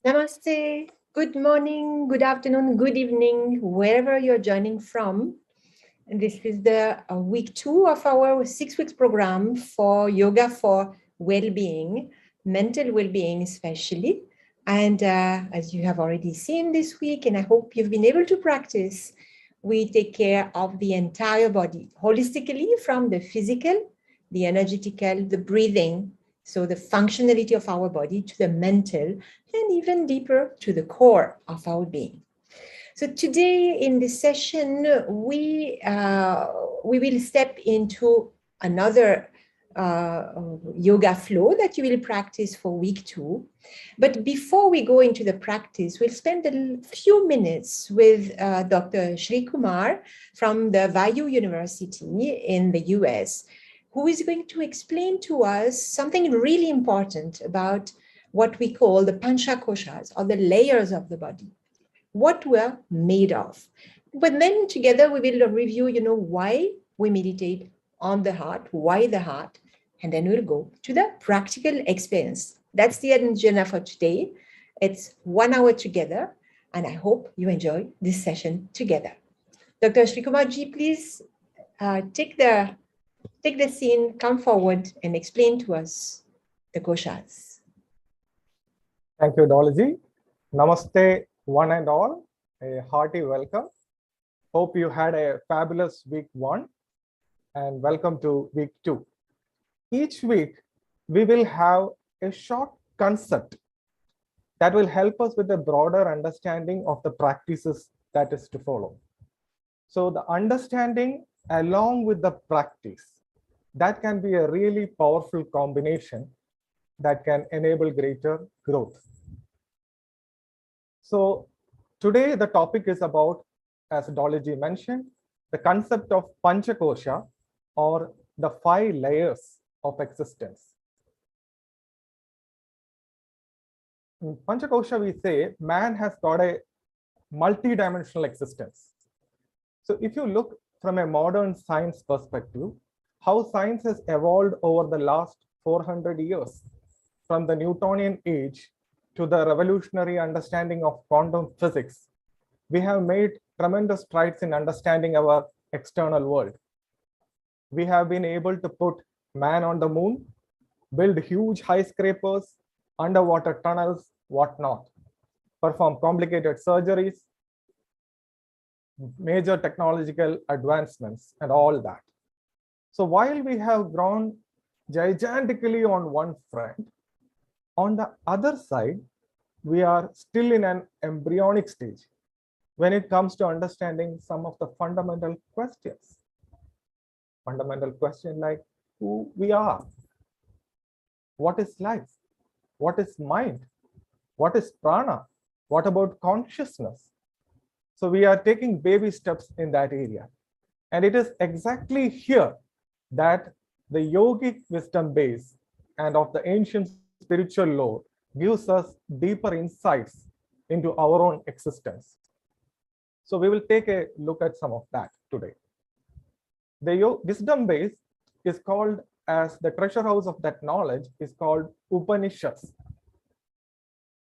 Namaste. Good morning, good afternoon, good evening, wherever you're joining from. And this is the week 2 of our 6 weeks program for yoga for well-being, mental well-being especially. And as you have already seen this week, and I hope you've been able to practice, we take care of the entire body holistically, from the physical, the energetical, the breathing, so the functionality of our body, to the mental, and even deeper to the core of our being. So today in this session, we will step into another yoga flow that you will practice for week 2. But before we go into the practice, we'll spend a few minutes with Dr. Shri Kumar from the Vayu University in the US, who is going to explain to us something really important about what we call the panchakoshas, or the layers of the body, what we're made of. But then together we will review, why we meditate on the heart, why the heart, and then we'll go to the practical experience. That's the agenda for today. It's 1 hour together, and I hope you enjoy this session together. Dr. Shri Kumarji, please take the scene, come forward and explain to us the koshas. Thank you, Dolji. Namaste, one and all. A hearty welcome. Hope you had a fabulous week 1 and welcome to week 2. Each week, we will have a short concept that will help us with a broader understanding of the practices that is to follow. So the understanding along with the practice, that can be a really powerful combination that can enable greater growth. So today the topic is about, as Dolji mentioned, the concept of Panchakosha, or the 5 layers of existence. In Panchakosha, we say man has got a multi-dimensional existence. So if you look from a modern science perspective, how science has evolved over the last 400 years, from the Newtonian age to the revolutionary understanding of quantum physics, we have made tremendous strides in understanding our external world. We have been able to put man on the moon, build huge skyscrapers, underwater tunnels, whatnot, perform complicated surgeries, major technological advancements, and all that. So while we have grown gigantically on one front, on the other side, we are still in an embryonic stage when it comes to understanding some of the fundamental questions. Fundamental question like who we are, what is life, what is mind, what is prana, what about consciousness? So we are taking baby steps in that area. And it is exactly here that the yogic wisdom base and of the ancient spiritual lore gives us deeper insights into our own existence. So we will take a look at some of that today. The wisdom base is called, as the treasure house of that knowledge is called Upanishads.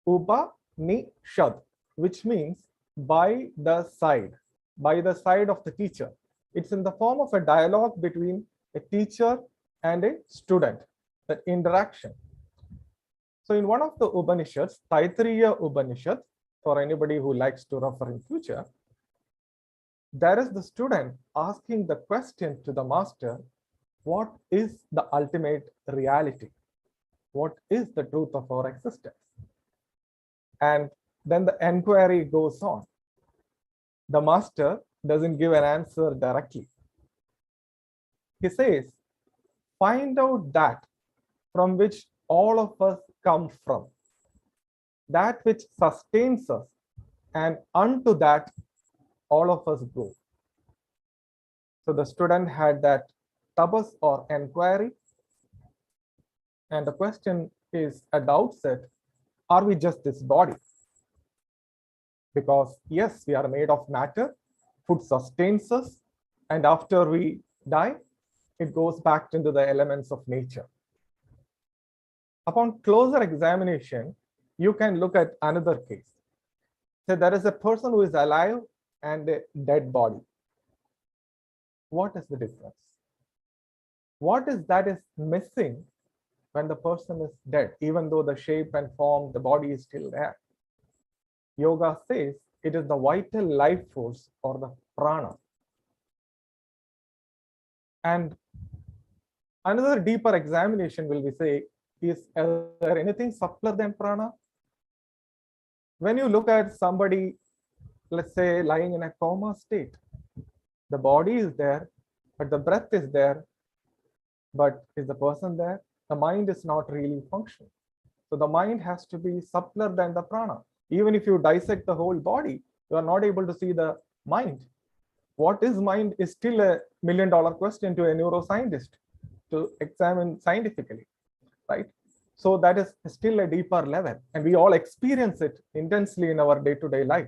Upanishad, which means by the side of the teacher. It's in the form of a dialogue between a teacher and a student, the interaction. So in one of the Upanishads, Taittiriya Upanishad, for anybody who likes to refer in future, there is the student asking the question to the master, what is the ultimate reality? What is the truth of our existence? And then the inquiry goes on. The master doesn't give an answer directly. He says, find out that from which all of us come from, that which sustains us, and unto that all of us go. So the student had that tapas or inquiry, and the question is at the outset, are we just this body? Because yes, we are made of matter, food sustains us, and after we die, it goes back into the elements of nature. Upon closer examination, You can look at another case. So there is a person who is alive and a dead body. What is the difference? What is that is missing when the person is dead, even though the shape and form, the body is still there? Yoga says it is the vital life force or the prana. And another deeper examination will be say, is there anything subtler than prana? When you look at somebody, let's say lying in a coma state, the body is there, but the breath is there, but is the person there? The mind is not really functioning. So the mind has to be subtler than the prana. Even if you dissect the whole body, you are not able to see the mind. What is mind is still a million-dollar question to a neuroscientist to examine scientifically, right? So that is still a deeper level, and we all experience it intensely in our day-to-day life.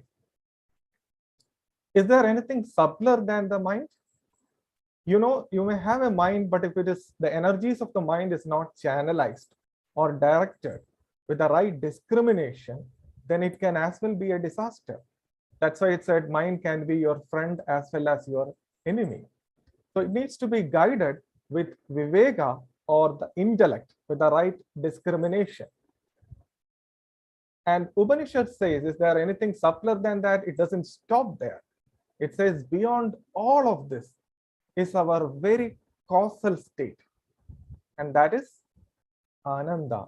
Is there anything subtler than the mind? You know, you may have a mind, but if it is the energies of the mind is not channelized or directed with the right discrimination, then it can as well be a disaster. That's why it said mind can be your friend as well as your enemy. So it needs to be guided with viveka or the intellect with the right discrimination. And Upanishad says, is there anything subtler than that? It doesn't stop there. It says beyond all of this is our very causal state, and that is ananda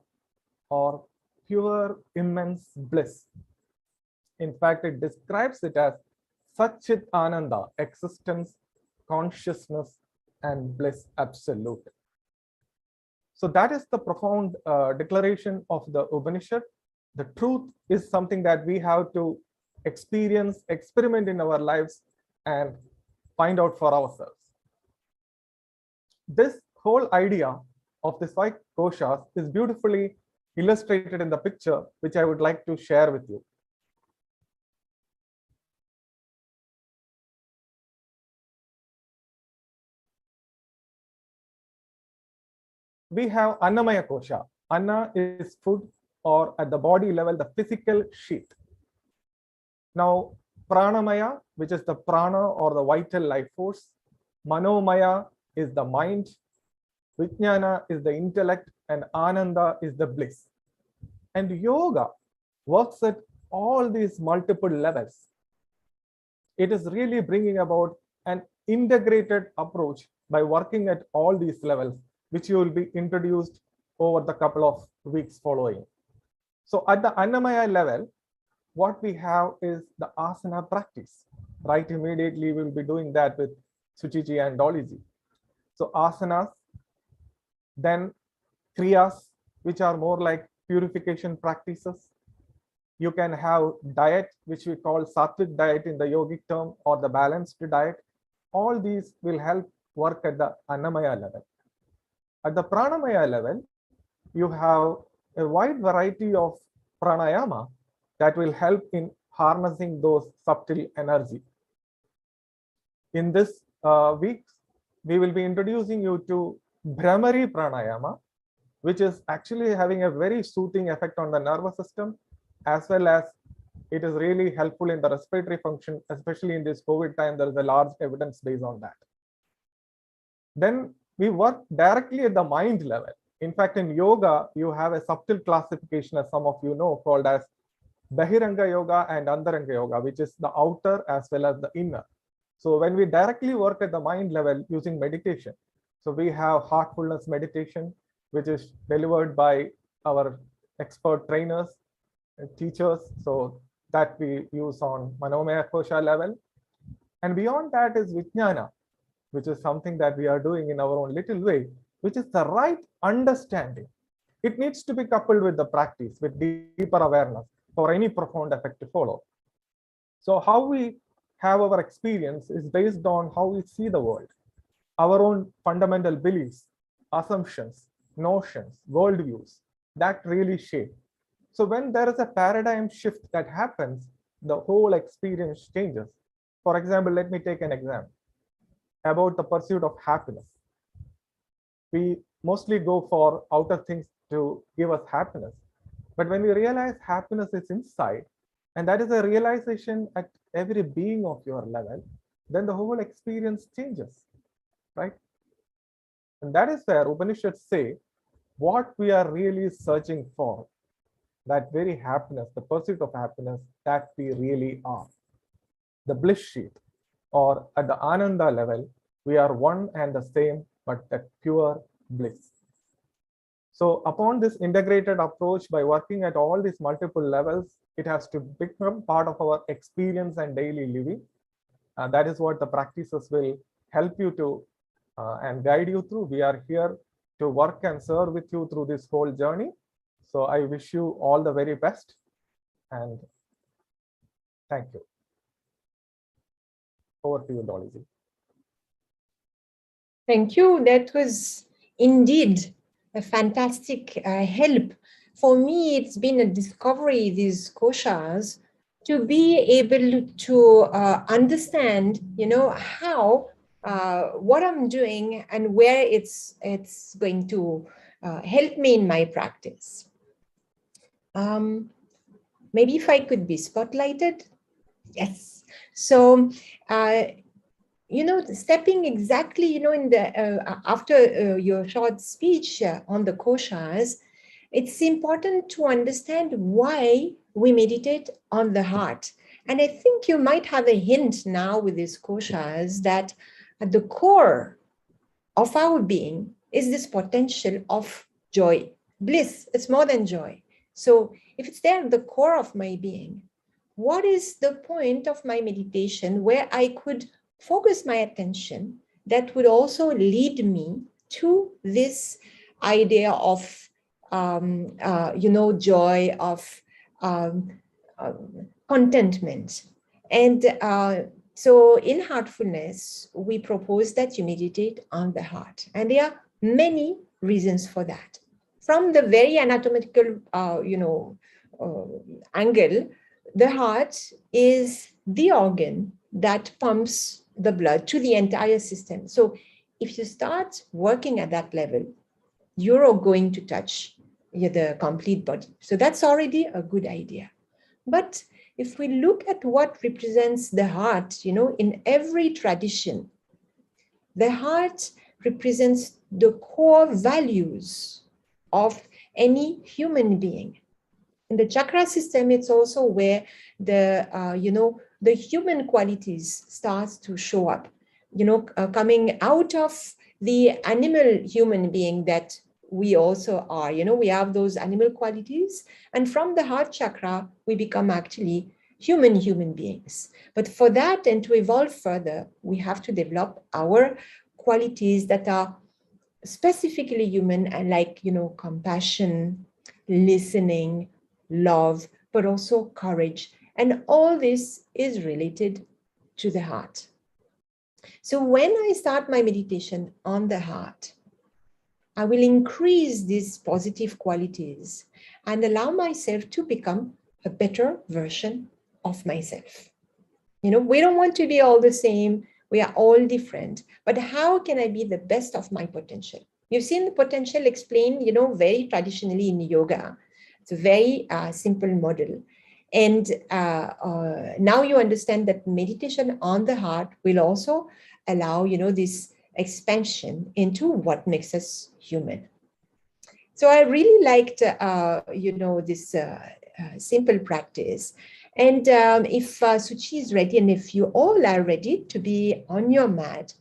or pure immense bliss. In fact, it describes it as Satchit Ananda, existence, consciousness, and bliss absolute. So that is the profound declaration of the Upanishad. The truth is something that we have to experience, experiment in our lives, and find out for ourselves. This whole idea of the five koshas is beautifully illustrated in the picture, which I would like to share with you. We have Annamaya kosha. Anna is food, or at the body level, the physical sheath. Now, Pranamaya, which is the prana or the vital life force. Manomaya is the mind. Vijnana is the intellect, and Ananda is the bliss. And yoga works at all these multiple levels. It is really bringing about an integrated approach by working at all these levels, which you will be introduced over the couple of weeks following. So at the Annamaya level, what we have is the asana practice. Right immediately, we will be doing that with Suchiji and Dollyji. So asanas, then kriyas, which are more like purification practices. You can have diet, which we call sattvic diet in the yogic term, or the balanced diet. All these will help work at the Annamaya level. At the Pranamaya level, you have a wide variety of pranayama that will help in harnessing those subtle energy. In this week, we will be introducing you to Brahmari pranayama, which is actually having a very soothing effect on the nervous system, as well as it is really helpful in the respiratory function, especially in this COVID time. There is a large evidence based on that. Then we work directly at the mind level. In fact, in yoga, you have a subtle classification, as some of you know, called as Bahiranga Yoga and Antaranga Yoga, which is the outer as well as the inner. So when we directly work at the mind level using meditation, so we have heartfulness meditation, which is delivered by our expert trainers and teachers. So that we use on Manomaya Kosha level. And beyond that is Vijnana, which is something that we are doing in our own little way, which is the right understanding. It needs to be coupled with the practice, with deeper awareness for any profound effect to follow. So how we have our experience is based on how we see the world, our own fundamental beliefs, assumptions, notions, worldviews that really shape. So when there is a paradigm shift that happens, the whole experience changes. For example, let me take an example about the pursuit of happiness. We mostly go for outer things to give us happiness. But when we realize happiness is inside, and that is a realization at every being of your level, then the whole experience changes, right? And that is where Upanishads say what we are really searching for, that very happiness, the pursuit of happiness that we really are. The bliss sheet, or at the Ananda level, we are one and the same, but that pure bliss. So upon this integrated approach, by working at all these multiple levels, it has to become part of our experience and daily living. That is what the practices will help you to and guide you through. We are here to work and serve with you through this whole journey. So I wish you all the very best, and thank you. Over to you, Dolly. Thank you. That was indeed a fantastic help. For me, it's been a discovery, these koshas, to be able to understand, how what I'm doing and where it's going to help me in my practice. Maybe if I could be spotlighted. Yes. So, stepping exactly, in the after your short speech on the koshas, it's important to understand why we meditate on the heart. And I think you might have a hint now with these koshas that at the core of our being is this potential of joy, bliss. It's more than joy. So if it's there at the core of my being, what is the point of my meditation where I could focus my attention that would also lead me to this idea of, joy, of contentment. And so in Heartfulness, we propose that you meditate on the heart. And there are many reasons for that. From the very anatomical, angle, the heart is the organ that pumps the blood to the entire system. So if you start working at that level, you're going to touch the complete body. So that's already a good idea. But if we look at what represents the heart, in every tradition, the heart represents the core values of any human being. In the chakra system, it's also where the human qualities starts to show up, coming out of the animal human being that we also are. We have those animal qualities. And from the heart chakra, we become actually human beings. But for that and to evolve further, we have to develop our qualities that are specifically human, and like, compassion, listening, love, but also courage. And all this is related to the heart. So when I start my meditation on the heart, I will increase these positive qualities and allow myself to become a better version of myself. We don't want to be all the same. We are all different. But how can I be the best of my potential? You've seen the potential explained, very traditionally in yoga. It's a very simple model. And now you understand that meditation on the heart will also allow, this expansion into what makes us human. So I really liked, this simple practice. And if Suchi is ready, and if you all are ready to be on your mat,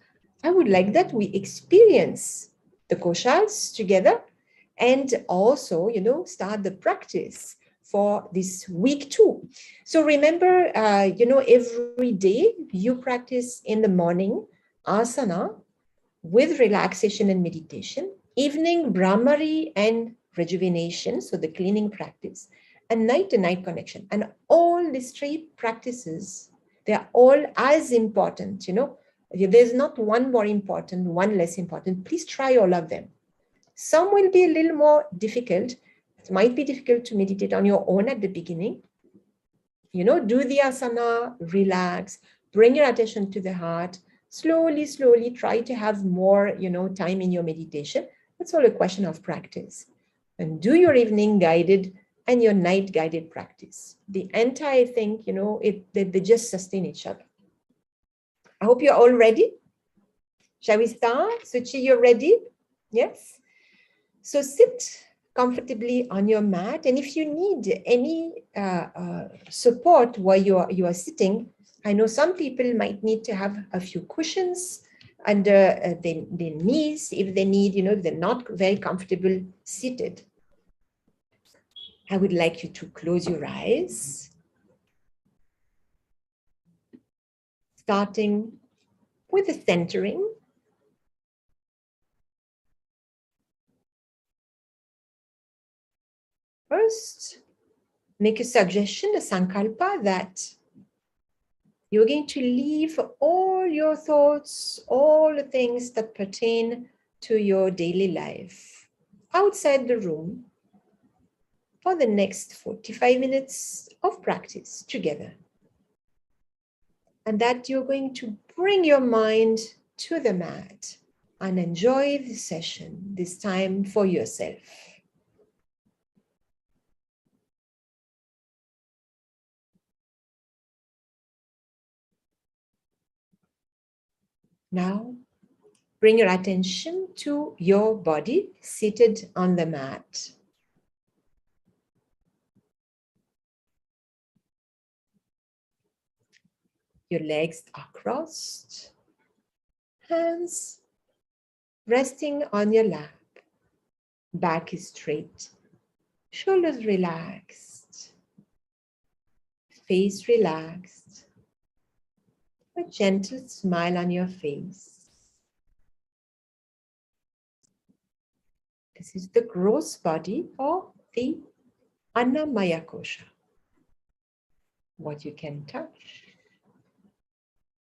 I would like that we experience the koshas together and also, start the practice for this week too. So remember, every day you practice in the morning, asana with relaxation and meditation, evening, Brahmari and rejuvenation, so the cleaning practice, and night-to-night connection. And all these three practices, they're all as important, There's not one more important, one less important. Please try all of them. Some will be a little more difficult. It might be difficult to meditate on your own at the beginning. Do the asana, relax, bring your attention to the heart, slowly try to have more, time in your meditation. That's all a question of practice. And do your evening guided and your night guided practice. The entire thing, they just sustain each other. I hope you're all ready. Shall we start? Suchi, you're ready? Yes? So sit comfortably on your mat. And if you need any support while you are sitting, I know some people might need to have a few cushions under their knees if they need, if they're not very comfortable seated. I would like you to close your eyes, starting with the centering. First, make a suggestion, a sankalpa, that you're going to leave all your thoughts, all the things that pertain to your daily life outside the room for the next 45 minutes of practice together. And that you're going to bring your mind to the mat and enjoy the session, this time for yourself. Now, bring your attention to your body seated on the mat. Your legs are crossed, hands resting on your lap. Back is straight, shoulders relaxed, face relaxed, a gentle smile on your face. This is the gross body or the Annamaya Kosha. What you can touch,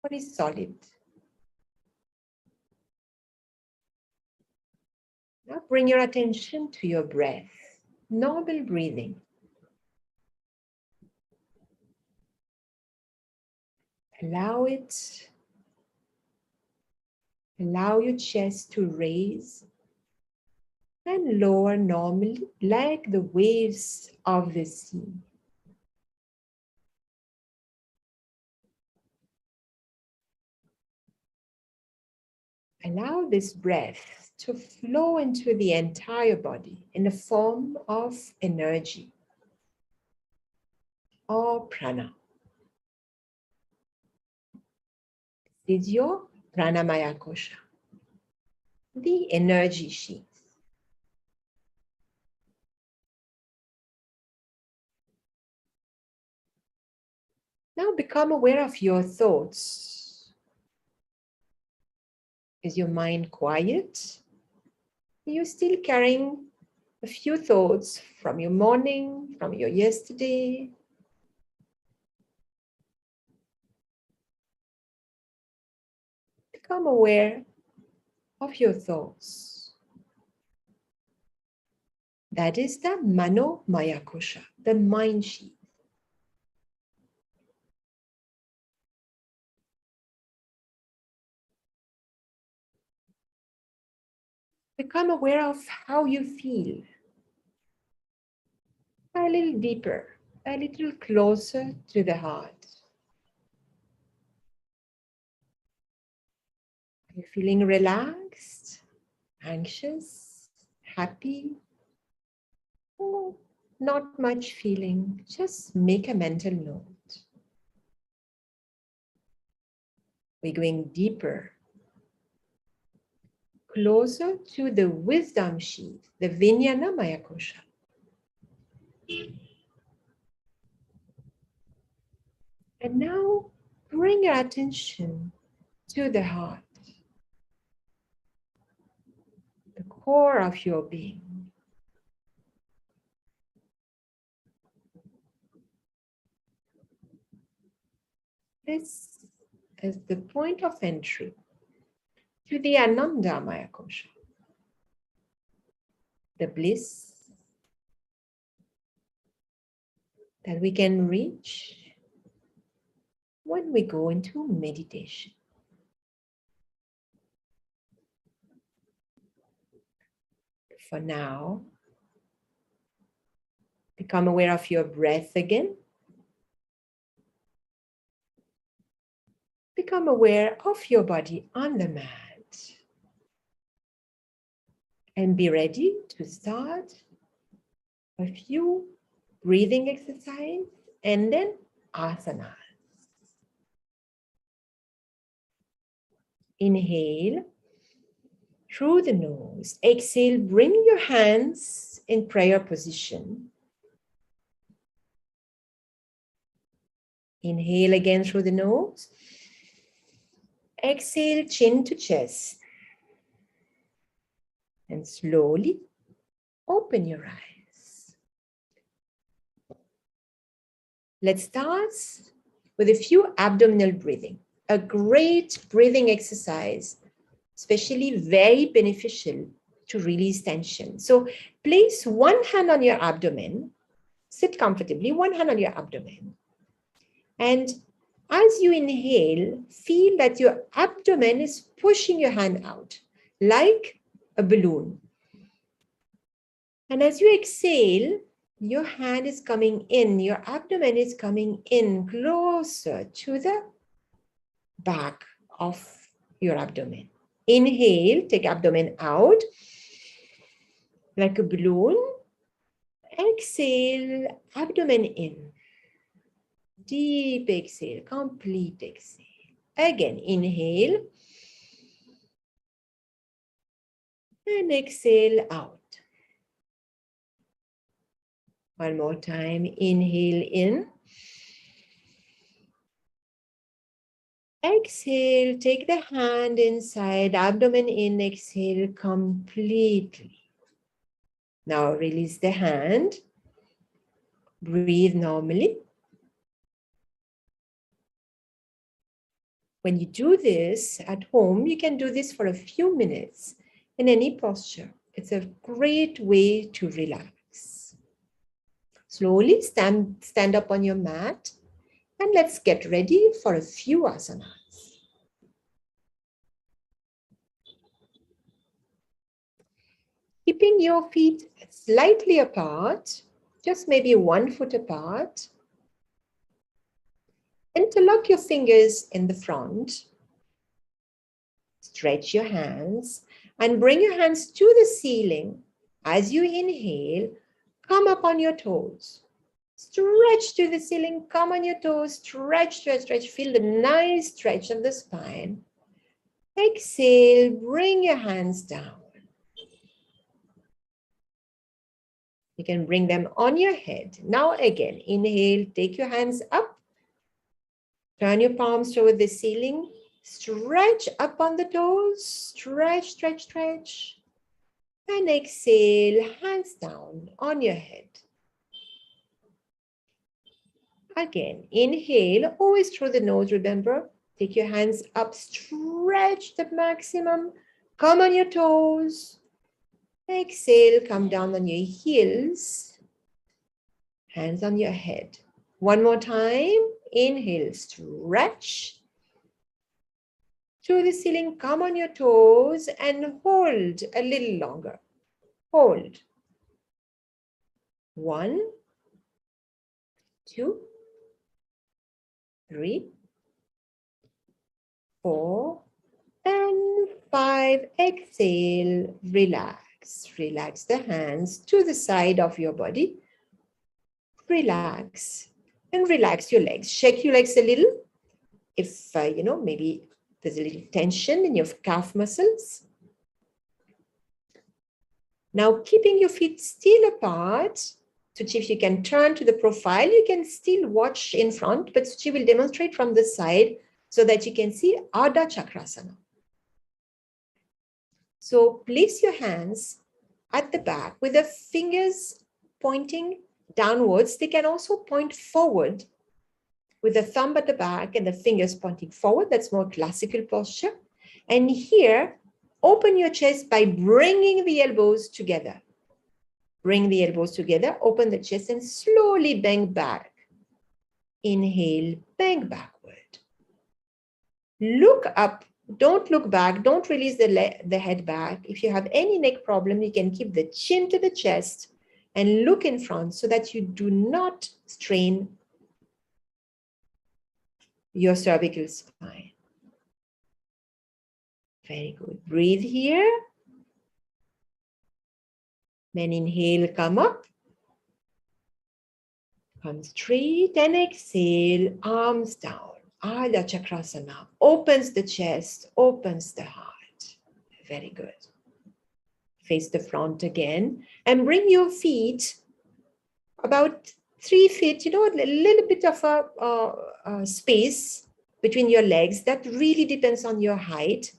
what is solid. Now bring your attention to your breath, normal breathing. Allow your chest to raise and lower normally like the waves of the sea. Allow this breath to flow into the entire body in the form of energy or prana. This is your pranamaya kosha, the energy sheath. Now become aware of your thoughts. Is your mind quiet? Are you still carrying a few thoughts from your morning, from your yesterday? Become aware of your thoughts. That is the Mano Maya Kosha, the mind sheath. Become aware of how you feel. A little deeper, a little closer to the heart. Are you feeling relaxed, anxious, happy? Or not much feeling? Just make a mental note. We're going deeper, closer to the wisdom sheath, the Vijnana Maya Kosha. And now bring your attention to the heart, the core of your being. This is the point of entry to the Ananda Maya Kosha, the bliss that we can reach when we go into meditation. For now, Become aware of your breath again. Become aware of your body on the mat. And be ready to start a few breathing exercises and then asana. Inhale through the nose. Exhale, bring your hands in prayer position. Inhale again through the nose. Exhale, chin to chest. And slowly open your eyes. Let's start with a few abdominal breathing. A great breathing exercise, especially very beneficial to release tension. So place one hand on your abdomen, sit comfortably, one hand on your abdomen. And as you inhale, feel that your abdomen is pushing your hand out like a balloon. And as you exhale, your hand is coming in, your abdomen is coming in closer to the back of your abdomen. Inhale, take abdomen out like a balloon. Exhale, abdomen in. Deep exhale, complete exhale. Again, inhale. And exhale out. One more time, inhale in. Exhale, take the hand inside, abdomen in, exhale completely. Now release the hand. Breathe normally. When you do this at home, you can do this for a few minutes in any posture. It's a great way to relax. Slowly stand up on your mat and let's get ready for a few asanas. Keeping your feet slightly apart, just maybe 1 foot apart. Interlock your fingers in the front. Stretch your hands and bring your hands to the ceiling. As you inhale, come up on your toes. Stretch to the ceiling, come on your toes, stretch, stretch, stretch. Feel the nice stretch of the spine. Exhale, bring your hands down. You can bring them on your head. Now again, inhale, take your hands up. Turn your palms toward the ceiling. Stretch up on the toes. Stretch, stretch, stretch. And exhale, hands down on your head. Again, inhale, always through the nose, remember. Take your hands up, stretch the maximum. Come on your toes. Exhale, come down on your heels. Hands on your head. One more time. Inhale, stretch to the ceiling, come on your toes and hold a little longer. Hold. 1, 2, 3, 4, and 5. Exhale, relax. Relax the hands to the side of your body. Relax. And relax your legs. Shake your legs a little. If, maybe there's a little tension in your calf muscles. Now, keeping your feet still apart. Suchi, if you can turn to the profile, you can still watch in front, but Suchi will demonstrate from the side so that you can see Ardha Chakrasana. So place your hands at the back with the fingers pointing downwards. They can also point forward with the thumb at the back and the fingers pointing forward. That's more classical posture. And here, open your chest by bringing the elbows together. Bring the elbows together, open the chest and slowly bend back. Inhale, bend backward. Look up, don't look back, don't release the head back. If you have any neck problem, you can keep the chin to the chest and look in front so that you do not strain your cervical spine. Very good. Breathe here. Then inhale, come up. Come straight and exhale, arms down. Ardha Chakrasana opens the chest, opens the heart. Very good. Face the front again and bring your feet about 3 feet, a little bit of a space between your legs. That really depends on your height.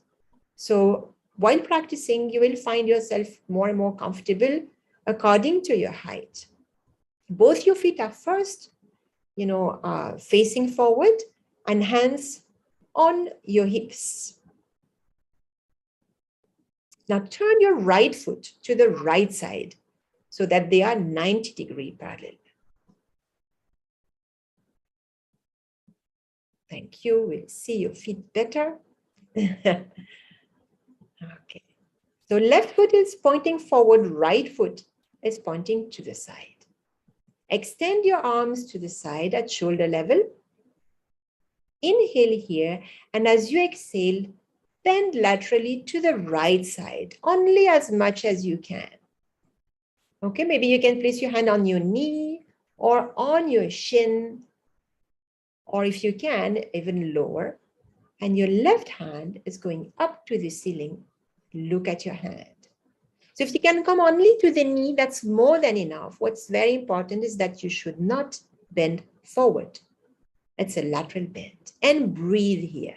So while practicing, you will find yourself more and more comfortable according to your height. Both your feet are first, facing forward and hands on your hips. Now turn your right foot to the right side so that they are 90-degree parallel. Thank you. We'll see your feet better. Okay. So left foot is pointing forward, right foot is pointing to the side. Extend your arms to the side at shoulder level. Inhale here, and as you exhale, bend laterally to the right side, only as much as you can. Okay, maybe you can place your hand on your knee or on your shin, or if you can, even lower. And your left hand is going up to the ceiling. Look at your hand. So if you can come only to the knee, that's more than enough. What's very important is that you should not bend forward. It's a lateral bend. And breathe here.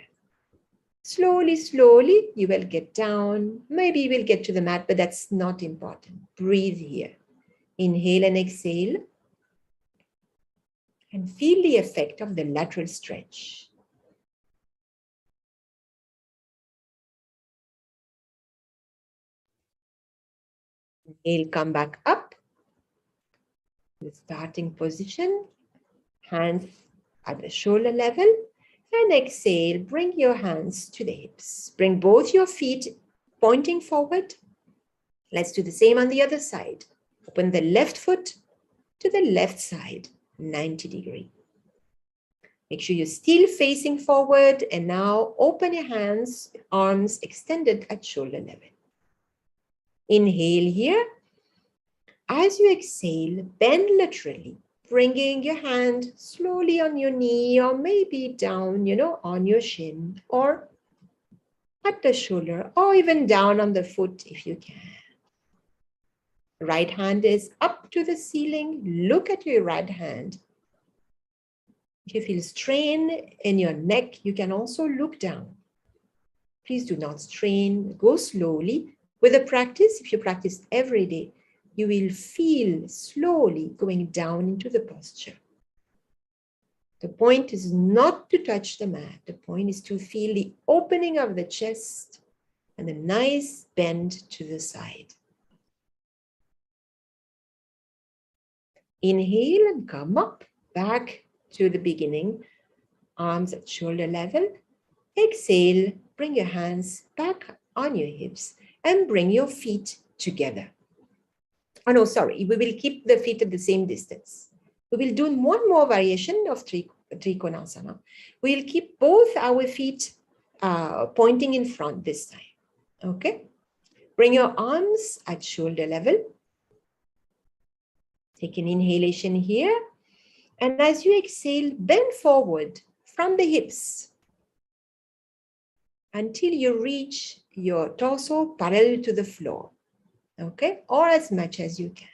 Slowly, slowly, you will get down. Maybe you will get to the mat, but that's not important. Breathe here. Inhale and exhale. And feel the effect of the lateral stretch. Inhale, come back up. The starting position. Hands at the shoulder level. And exhale, bring your hands to the hips. Bring both your feet pointing forward. Let's do the same on the other side. Open the left foot to the left side, 90-degree. Make sure you're still facing forward, and now open your hands, arms extended at shoulder level. Inhale here. As you exhale, bend laterally, bringing your hand slowly on your knee or maybe down, on your shin or at the shoulder or even down on the foot if you can. Right hand is up to the ceiling. Look at your right hand. If you feel strain in your neck, you can also look down. Please do not strain. Go slowly. With the practice, if you practice every day, you will feel slowly going down into the posture. The point is not to touch the mat. The point is to feel the opening of the chest and a nice bend to the side. Inhale and come up, back to the beginning. Arms at shoulder level. Exhale, bring your hands back on your hips and bring your feet together. Oh no, sorry, we will keep the feet at the same distance. We will do one more variation of Trikonasana. We'll keep both our feet pointing in front this time. Okay? Bring your arms at shoulder level. Take an inhalation here. And as you exhale, bend forward from the hips until you reach your torso parallel to the floor. Okay? Or as much as you can.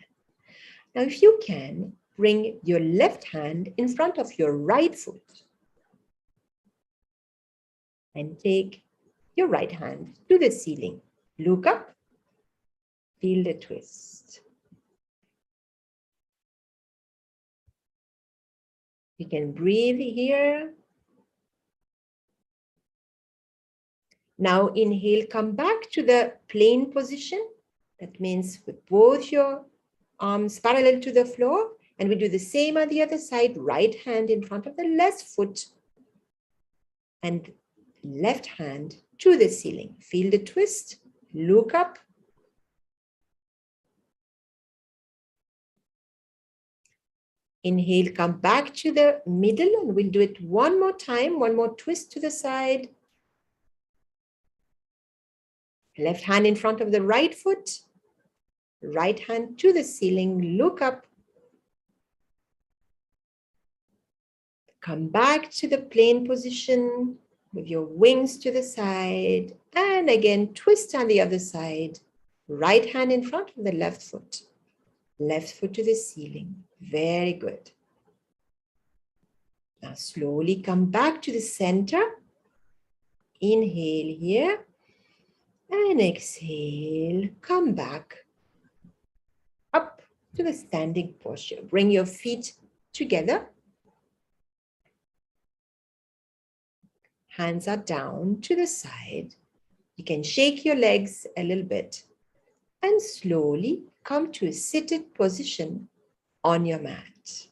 Now, if you can, bring your left hand in front of your right foot and take your right hand to the ceiling. Look up, feel the twist. You can breathe here. Now inhale, come back to the plane position. That means with both your arms parallel to the floor. And we do the same on the other side. Right hand in front of the left foot. And left hand to the ceiling. Feel the twist. Look up. Inhale, come back to the middle, and we'll do it one more time. One more twist to the side. Left hand in front of the right foot. Right hand to the ceiling. Look up. Come back to the plane position with your wings to the side. And again, twist on the other side. Right hand in front of the left foot. Left foot to the ceiling. Very good. Now slowly come back to the center. Inhale here. And exhale. Come back up to the standing posture. Bring your feet together. Hands are down to the side. You can shake your legs a little bit and slowly come to a seated position on your mat.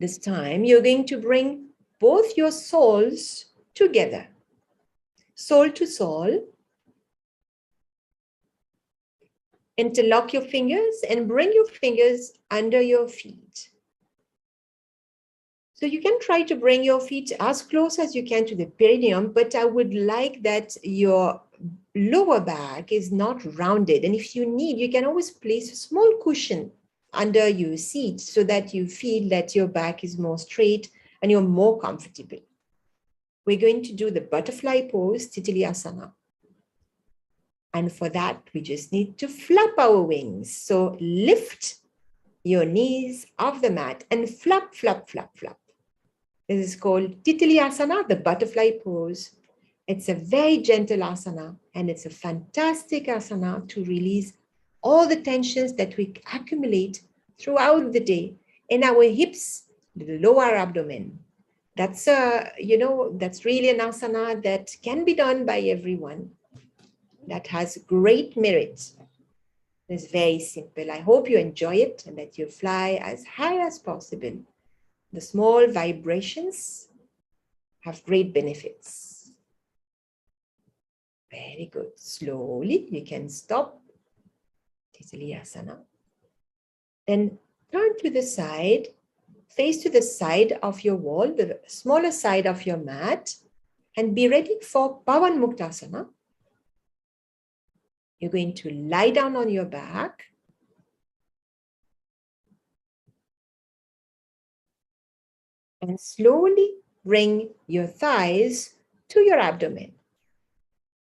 This time you're going to bring both your soles together. Sole to sole. Interlock your fingers and bring your fingers under your feet. So you can try to bring your feet as close as you can to the perineum, but I would like that your lower back is not rounded. And if you need, you can always place a small cushion under your seat so that you feel that your back is more straight and you're more comfortable. We're going to do the butterfly pose, Asana. And for that, we just need to flap our wings. So lift your knees off the mat and flap, flap, flap, flap. This is called Asana, the butterfly pose. It's a very gentle asana, and it's a fantastic asana to release all the tensions that we accumulate throughout the day in our hips, the lower abdomen. That's that's really an asana that can be done by everyone. That has great merit. It's very simple. I hope you enjoy it and that you fly as high as possible. The small vibrations have great benefits. Very good. Slowly, you can stop. Asana. Then turn to the side, face to the side of your wall, the smaller side of your mat, and be ready for Pawan Muktasana. You're going to lie down on your back. And slowly bring your thighs to your abdomen.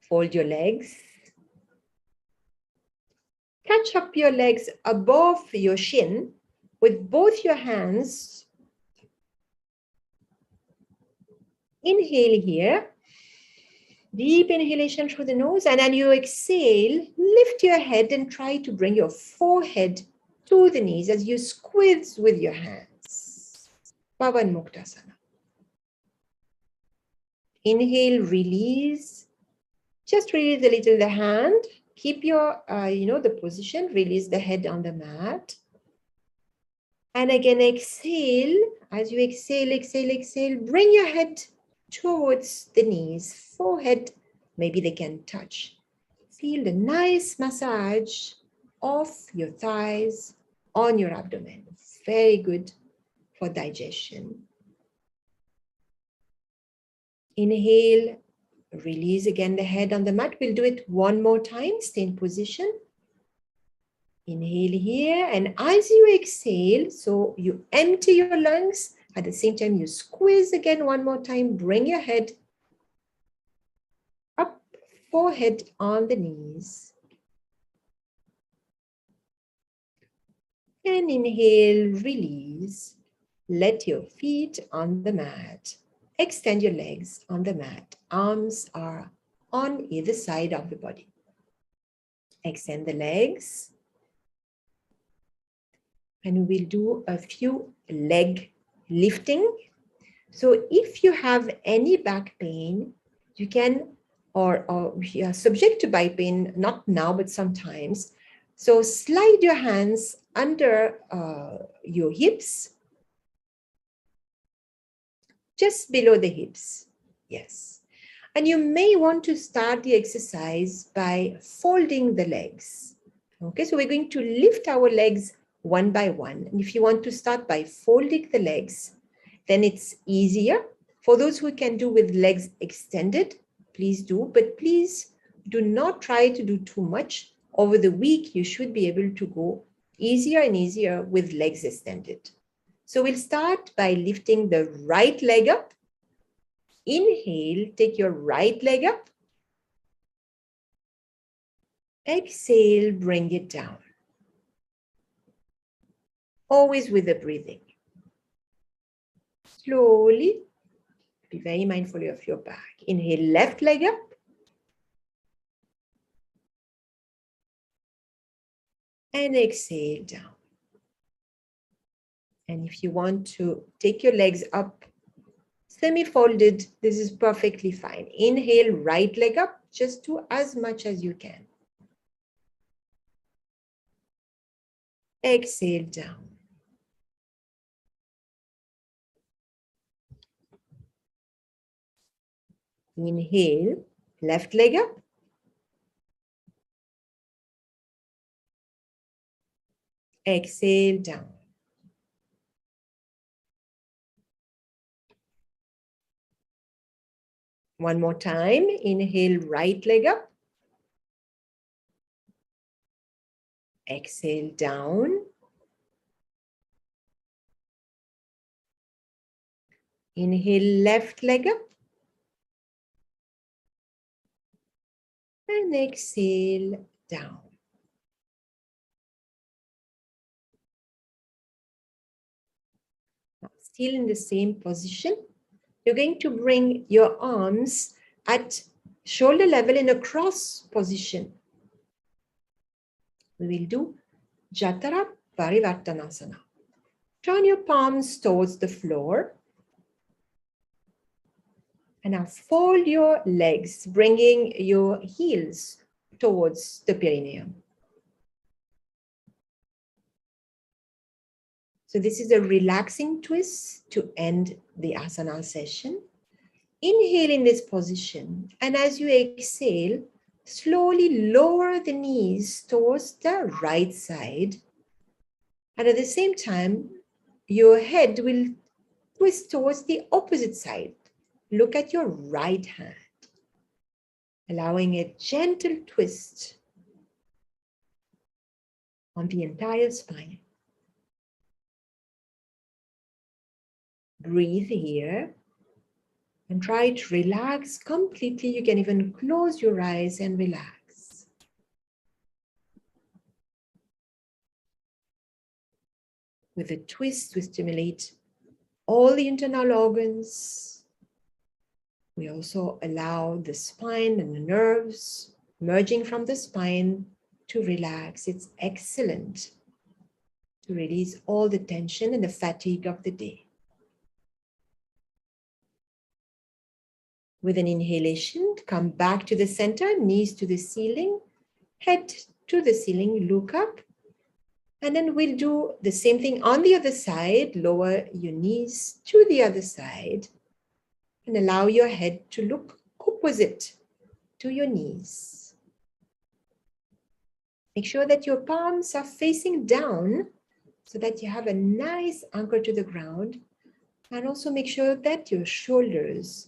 Fold your legs. Catch up your legs above your shin with both your hands. Inhale here. Deep inhalation through the nose, and then you exhale, lift your head and try to bring your forehead to the knees as you squeeze with your hands. Pawan Muktasana. Inhale, release. Just release a little the hand. Keep your, the position. Release the head on the mat. And again, exhale. As you exhale, exhale, exhale, bring your head towards the knees, forehead, maybe they can touch. Feel the nice massage of your thighs on your abdomen. Very good for digestion. Inhale, release again the head on the mat. We'll do it one more time. Stay in position. Inhale here, and as you exhale, so you empty your lungs. At the same time, you squeeze again one more time. Bring your head up, forehead on the knees. And inhale, release. Let your feet on the mat. Extend your legs on the mat. Arms are on either side of the body. Extend the legs. And we'll do a few leg lifting. So if you have any back pain, you can, or you are subject to back pain, not now, but sometimes. So slide your hands under your hips, just below the hips. Yes. And you may want to start the exercise by folding the legs. Okay, so we're going to lift our legs one by one. And if you want to start by folding the legs, then it's easier. For those who can do with legs extended, please do, but please do not try to do too much. Over the week, you should be able to go easier and easier with legs extended. So we'll start by lifting the right leg up. Inhale, take your right leg up. Exhale, bring it down. Always with the breathing. Slowly, be very mindful of your back. Inhale, left leg up. And exhale down. And if you want to take your legs up semi-folded, this is perfectly fine. Inhale, right leg up, just do as much as you can. Exhale down. Inhale, left leg up. Exhale down. One more time. Inhale, right leg up. Exhale down. Inhale, left leg up. And exhale down. Now, still in the same position, you're going to bring your arms at shoulder level in a cross position. We will do Jatara Parivartanasana. Turn your palms towards the floor. And now fold your legs, bringing your heels towards the perineum. So this is a relaxing twist to end the asana session. Inhale in this position, and as you exhale, slowly lower the knees towards the right side. And at the same time, your head will twist towards the opposite side. Look at your right hand, allowing a gentle twist on the entire spine. Breathe here and try to relax completely. You can even close your eyes and relax. With a twist, we stimulate all the internal organs. We also allow the spine and the nerves emerging from the spine to relax. It's excellent to release all the tension and the fatigue of the day. With an inhalation, come back to the center, knees to the ceiling, head to the ceiling, look up. And then we'll do the same thing on the other side. Lower your knees to the other side and allow your head to look opposite to your knees. Make sure that your palms are facing down so that you have a nice anchor to the ground. And also make sure that your shoulders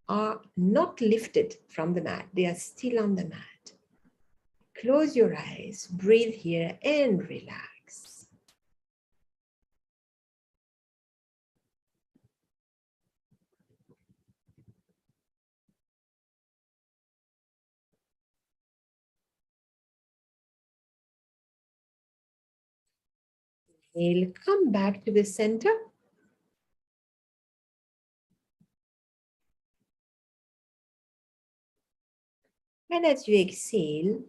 are not lifted from the mat. They are still on the mat. Close your eyes, breathe here and relax. Inhale, come back to the center. And as you exhale,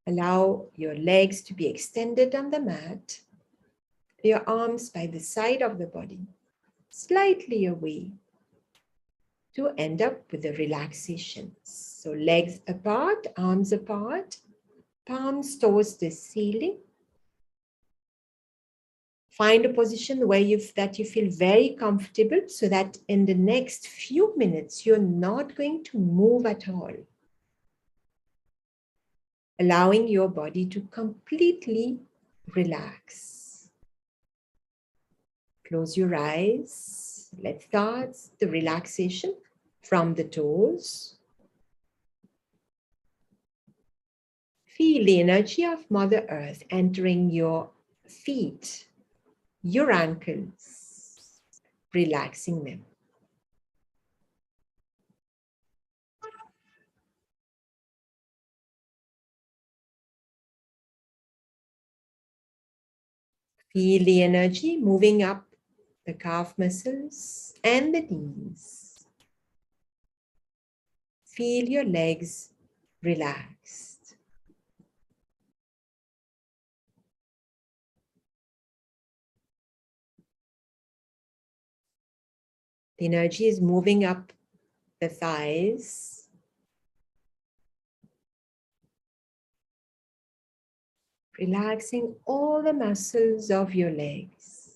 allow your legs to be extended on the mat, your arms by the side of the body, slightly away, to end up with a relaxation. So legs apart, arms apart, palms towards the ceiling. Find a position where you feel very comfortable so that in the next few minutes, you're not going to move at all. Allowing your body to completely relax. Close your eyes. Let's start the relaxation from the toes. Feel the energy of Mother Earth entering your feet, your ankles, relaxing them. Feel the energy moving up the calf muscles and the knees. Feel your legs relaxed. The energy is moving up the thighs, relaxing all the muscles of your legs.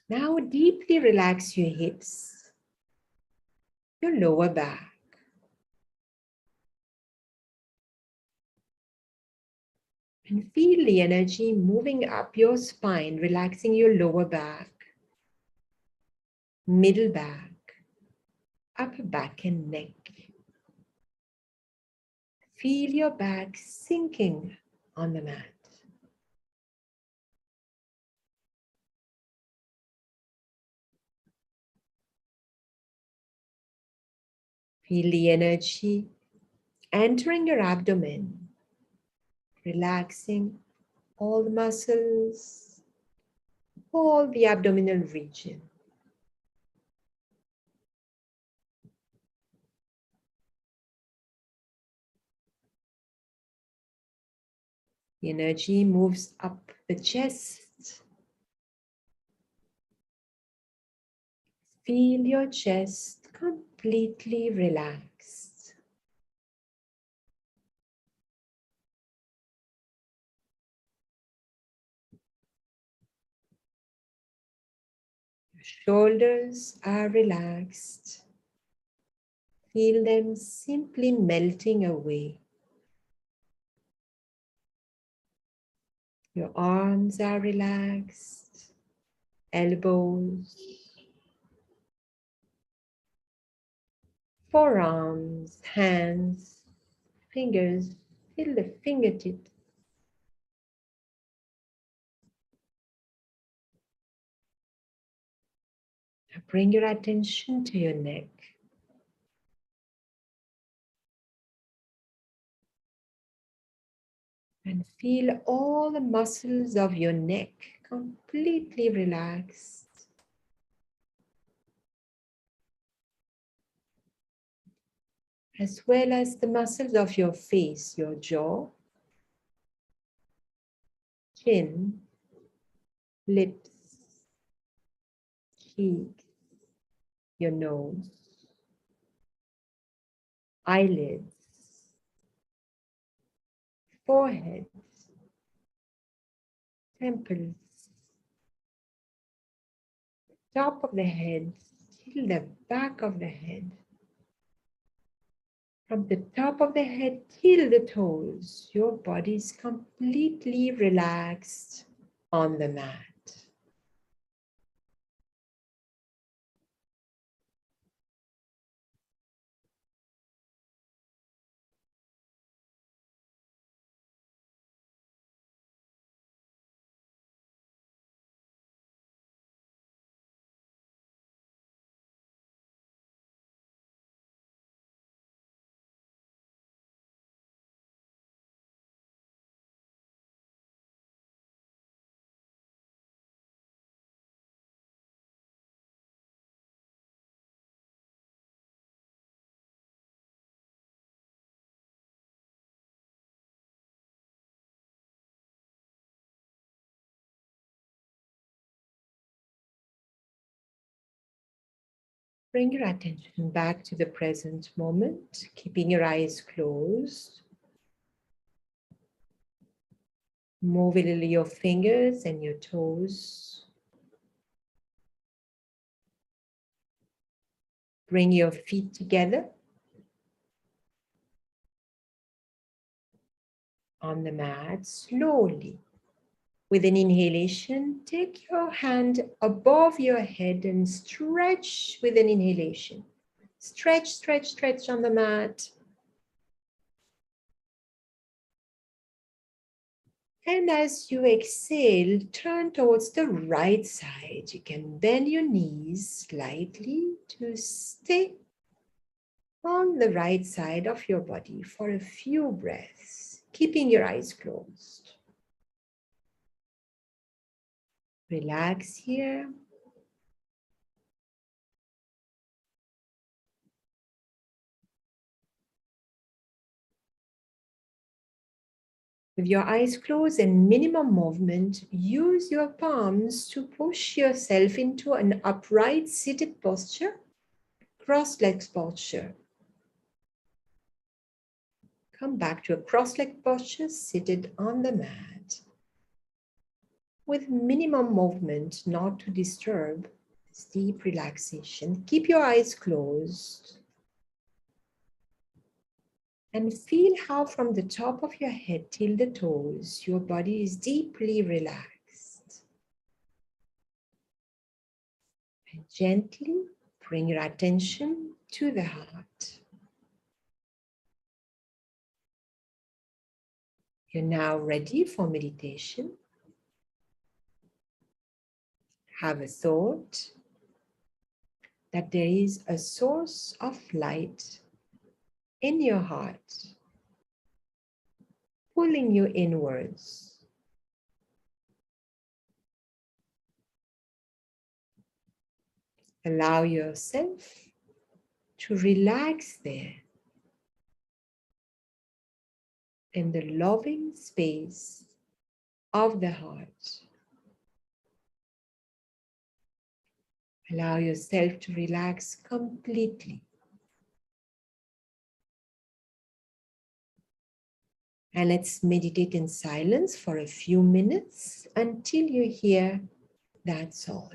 Now deeply relax your hips, your lower back. And feel the energy moving up your spine, relaxing your lower back, middle back, upper back and neck. Feel your back sinking on the mat. Feel the energy entering your abdomen, relaxing all the muscles, all the abdominal region. The energy moves up the chest. Feel your chest completely relaxed. Your shoulders are relaxed. Feel them simply melting away. Your arms are relaxed, elbows, forearms, hands, fingers, feel the fingertips. Now bring your attention to your neck. And feel all the muscles of your neck completely relaxed. As well as the muscles of your face, your jaw, chin, lips, cheeks, your nose, eyelids, forehead, temples, top of the head till the back of the head. From the top of the head till the toes, your body is completely relaxed on the mat. Bring your attention back to the present moment, keeping your eyes closed. Move a little your fingers and your toes. Bring your feet together. on the mat slowly. With an inhalation, take your hand above your head and stretch with an inhalation. Stretch, stretch, stretch on the mat. And as you exhale, turn towards the right side. You can bend your knees slightly to stay on the right side of your body for a few breaths, keeping your eyes closed. Relax here. With your eyes closed and minimum movement, use your palms to push yourself into an upright seated posture, cross-legged posture. Come back to a cross-legged posture seated on the mat. With minimum movement, not to disturb this deep relaxation. Keep your eyes closed. And feel how from the top of your head till the toes, your body is deeply relaxed. And gently bring your attention to the heart. You're now ready for meditation. Have a thought that there is a source of light in your heart, pulling you inwards. Allow yourself to relax there in the loving space of the heart. Allow yourself to relax completely. And let's meditate in silence for a few minutes until you hear that's all.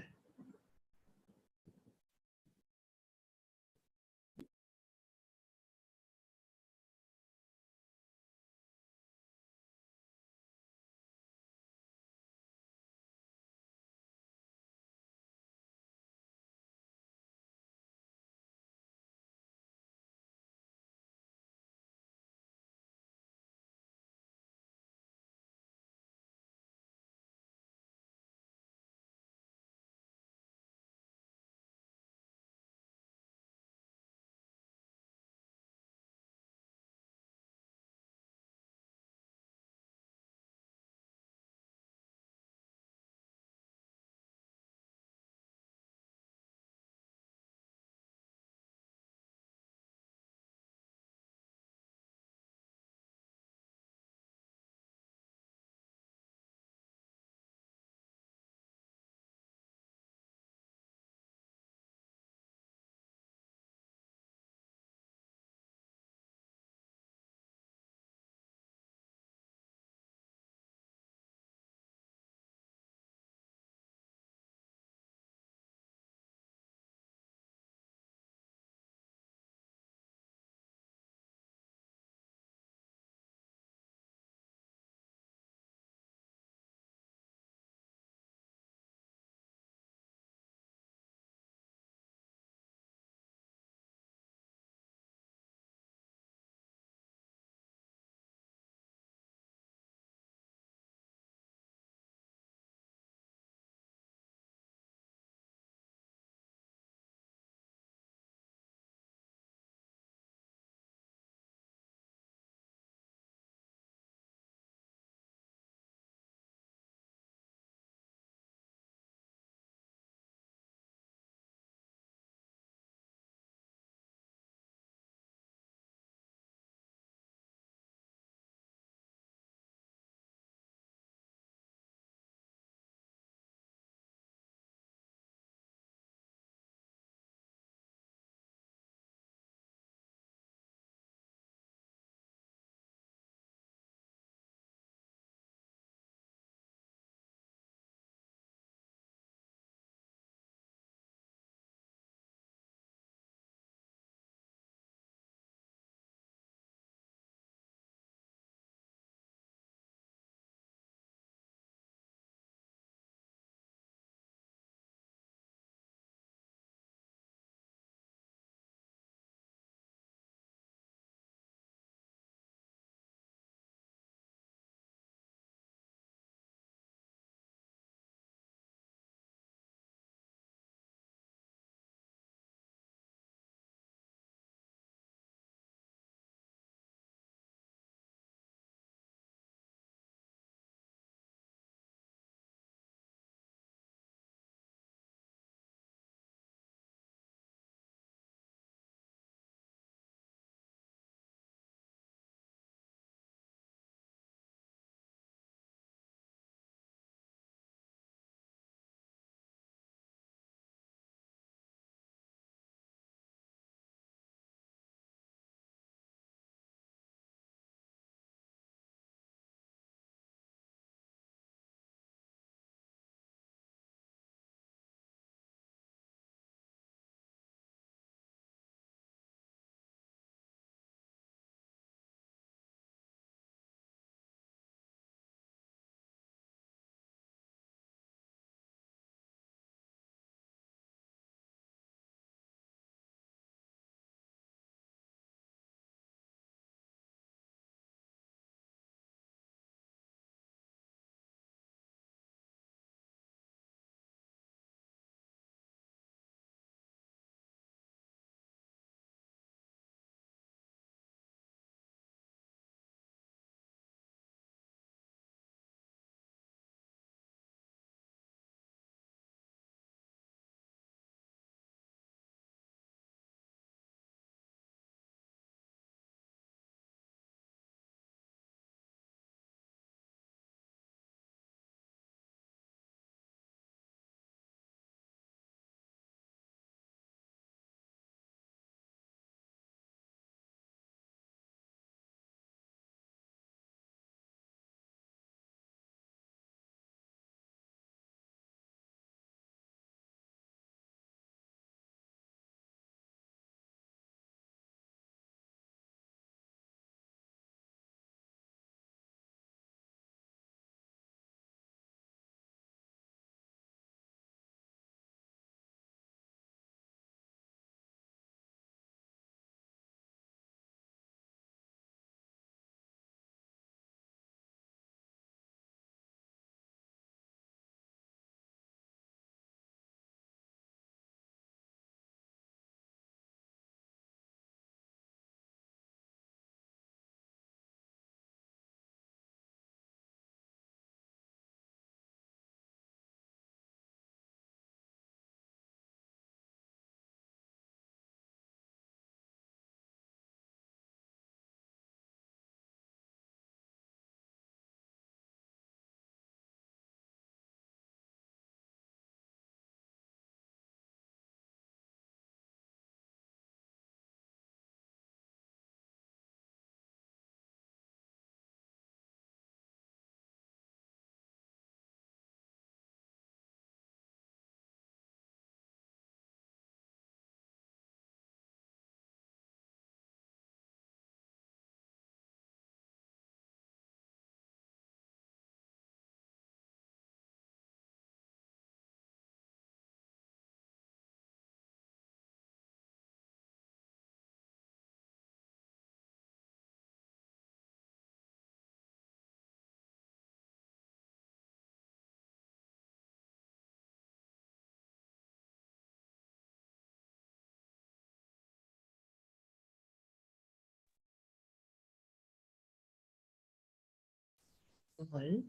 All.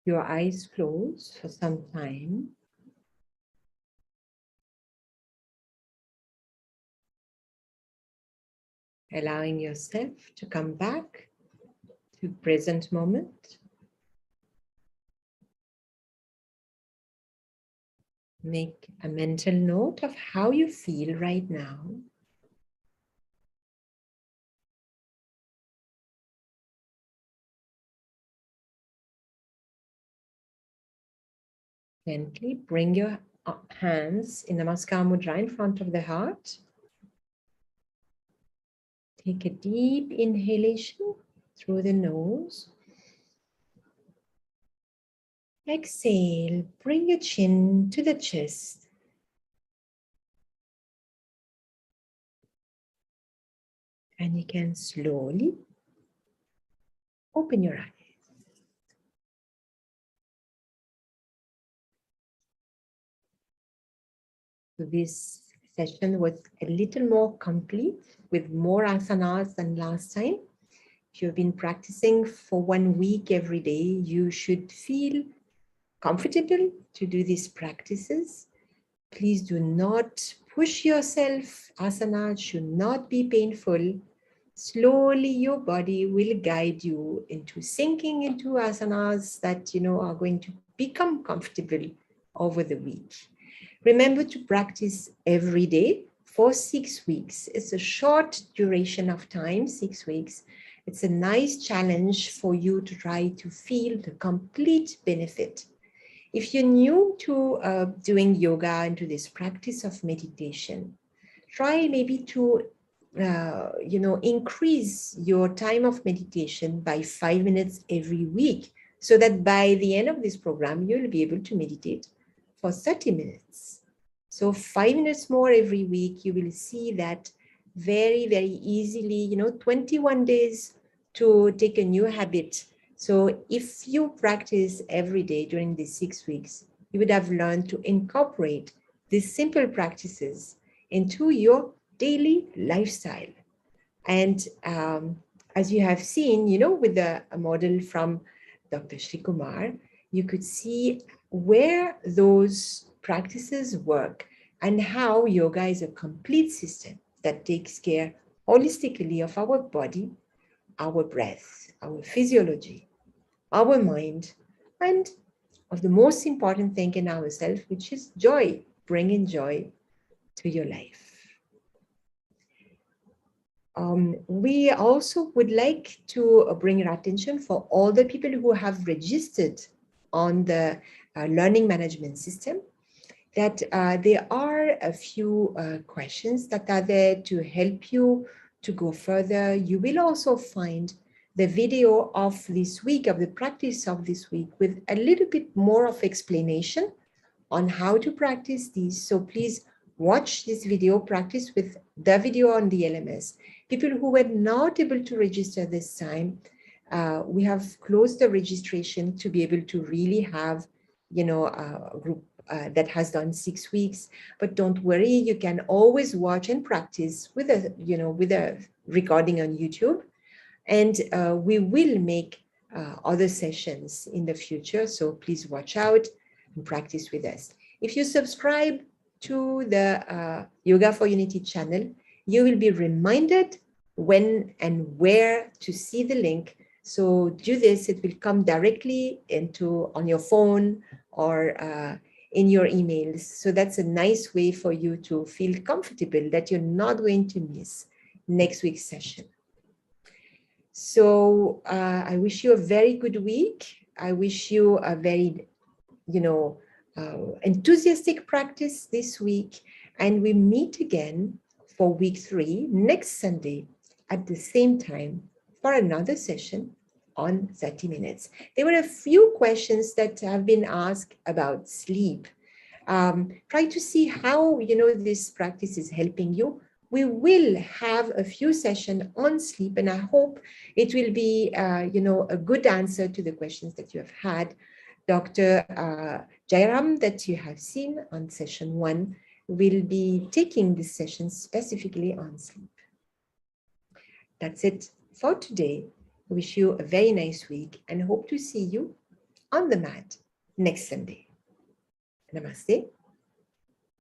Your eyes closed for some time. Allowing yourself to come back to present moment. Make a mental note of how you feel right now. Gently bring your hands in the Namaskar Mudra in front of the heart. Take a deep inhalation through the nose. Exhale, bring your chin to the chest. And you can slowly open your eyes. So this session was a little more complete with more asanas than last time. If you've been practicing for 1 week every day, you should feel comfortable to do these practices. Please do not push yourself. Asana should not be painful. Slowly your body will guide you into sinking into asanas that are going to become comfortable over the week. Remember to practice every day for 6 weeks. It's a short duration of time, 6 weeks. It's a nice challenge for you to try to feel the complete benefit. If you're new to doing yoga and to this practice of meditation, try maybe to increase your time of meditation by 5 minutes every week, so that by the end of this program, you'll be able to meditate for 30 minutes. So 5 minutes more every week, you will see that very, very easily, 21 days to take a new habit. So if you practice every day during these 6 weeks, you would have learned to incorporate these simple practices into your daily lifestyle. And as you have seen, with a model from Dr. Shri Kumar, you could see where those practices work and how yoga is a complete system that takes care holistically of our body, our breath, our physiology, our mind, and of the most important thing in ourselves, which is joy, bringing joy to your life. We also would like to bring your attention for all the people who have registered on the learning management system, that there are a few questions that are there to help you to go further. You will also find the video of this week, of the practice of this week, with a little bit more of explanation on how to practice these. So please watch this video, practice with the video on the LMS. People who were not able to register this time, we have closed the registration to be able to really have, a group that has done 6 weeks. But don't worry, you can always watch and practice with a recording on YouTube. And we will make other sessions in the future. So please watch out and practice with us. If you subscribe to the Yoga for Unity channel, you will be reminded when and where to see the link. So do this, it will come directly on your phone or in your emails. So that's a nice way for you to feel comfortable that you're not going to miss next week's session. So I wish you a very good week. I wish you a very, enthusiastic practice this week. And we meet again for week 3 next Sunday at the same time for another session on 30 minutes. There were a few questions that have been asked about sleep. Try to see how, this practice is helping you. We will have a few sessions on sleep, and I hope it will be, a good answer to the questions that you have had. Dr. Jairam, that you have seen on session 1, will be taking this session specifically on sleep. That's it for today. I wish you a very nice week and hope to see you on the mat next Sunday. Namaste.